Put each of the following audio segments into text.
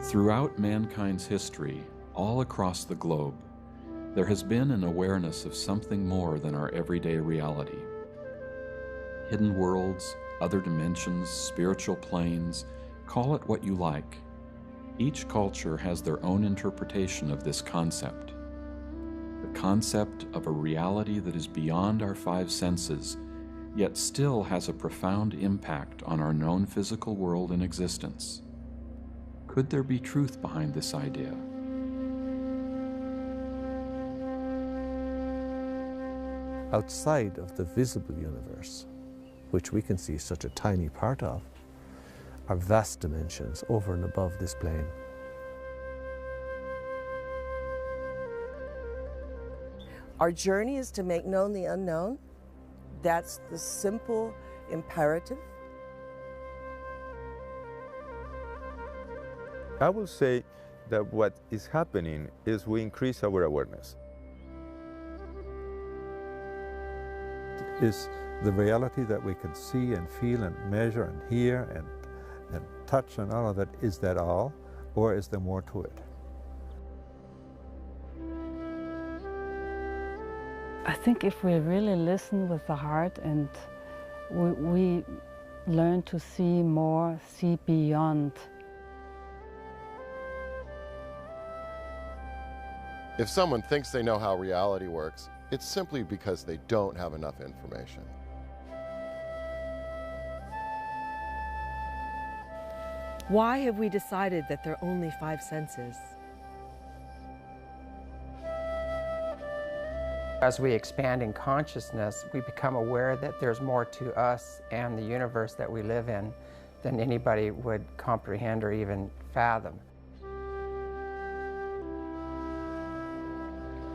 Throughout mankind's history, all across the globe, there has been an awareness of something more than our everyday reality. Hidden worlds, other dimensions, spiritual planes, call it what you like. Each culture has their own interpretation of this concept. The concept of a reality that is beyond our five senses, yet still has a profound impact on our known physical world and existence. Could there be truth behind this idea? Outside of the visible universe, which we can see such a tiny part of, are vast dimensions over and above this plane. Our journey is to make known the unknown. That's the simple imperative. I will say that what is happening is we increase our awareness. Is the reality that we can see and feel and measure and hear and touch and all of that, is that all? Or is there more to it? I think if we really listen with the heart and we learn to see more, see beyond. If someone thinks they know how reality works, it's simply because they don't have enough information. Why have we decided that there are only five senses? As we expand in consciousness, we become aware that there's more to us and the universe that we live in than anybody would comprehend or even fathom.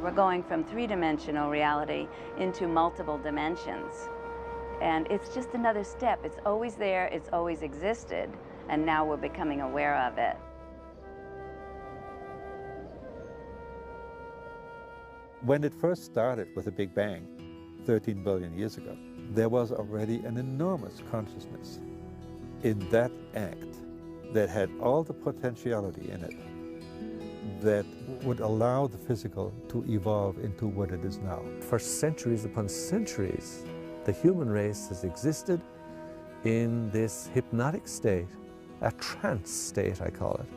We're going from three-dimensional reality into multiple dimensions. And it's just another step. It's always there, it's always existed, and now we're becoming aware of it. When it first started with the Big Bang 13 billion years ago, there was already an enormous consciousness in that act that had all the potentiality in it that would allow the physical to evolve into what it is now. For centuries upon centuries, the human race has existed in this hypnotic state, a trance state I call it,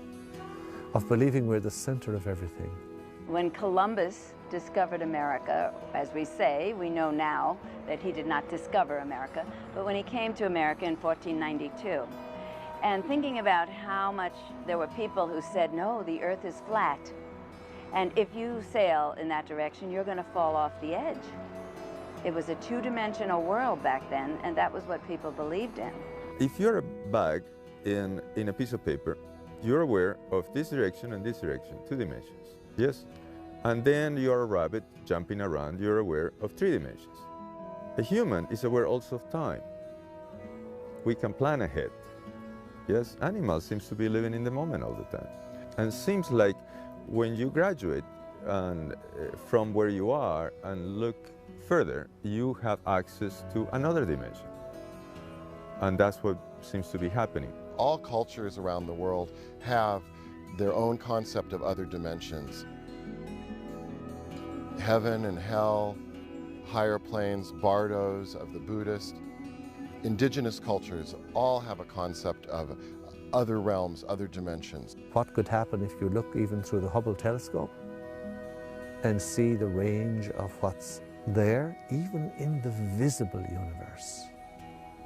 of believing we're the center of everything. When Columbus discovered America, as we say, we know now that he did not discover America, but when he came to America in 1492, and thinking about how much there were people who said, no, the earth is flat, and if you sail in that direction, you're going to fall off the edge. It was a two-dimensional world back then, and that was what people believed in. If you're a bag in a piece of paper, you're aware of this direction and this direction, 2 dimensions, yes? And then you're a rabbit jumping around, you're aware of 3 dimensions. A human is aware also of time. We can plan ahead. Yes, animals seems to be living in the moment all the time. And it seems like when you graduate from where you are and look further, you have access to another dimension. And that's what seems to be happening. All cultures around the world have their own concept of other dimensions. Heaven and hell, higher planes, bardos of the Buddhist. Indigenous cultures all have a concept of other realms, other dimensions. What could happen if you look even through the Hubble telescope and see the range of what's there, even in the visible universe,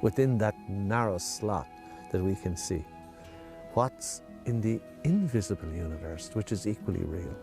within that narrow slot that we can see? What's in the invisible universe, which is equally real?